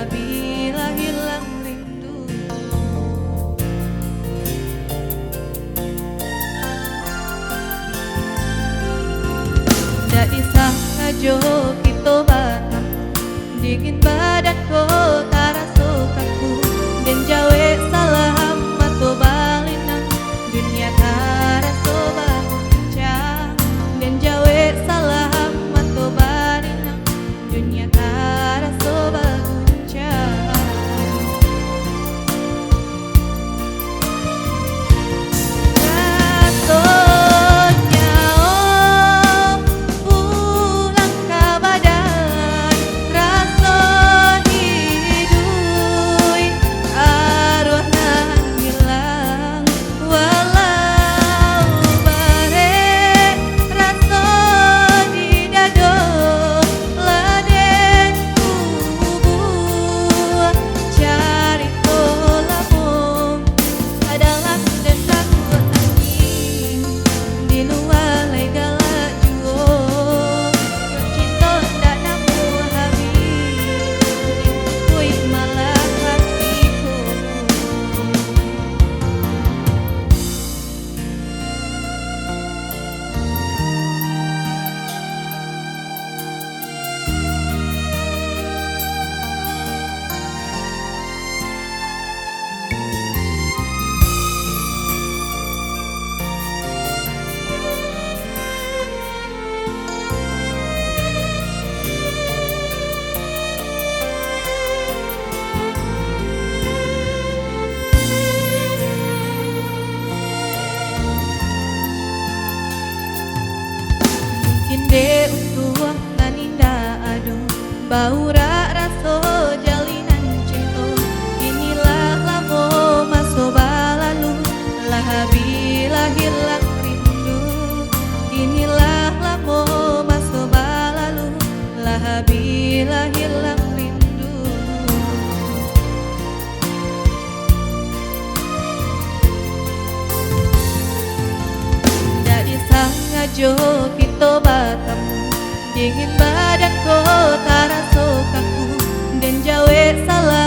bila hilang rindu. Ndak disangka jo kita batang dingin badanku tarasukanku dan jawe salam mato balinang dunia taraso baguncang dan jawe salam mato balinang dunia taraso baguncang. Kinde untuk naninda ado baura raso jalinan cinta inilah lamo maso balalu lah bila hilang rindu inilah lamo maso balalu lah bila hilang rindu. Ndak disangka jo kita batang dingin badanku tarasukanku dan jawe salam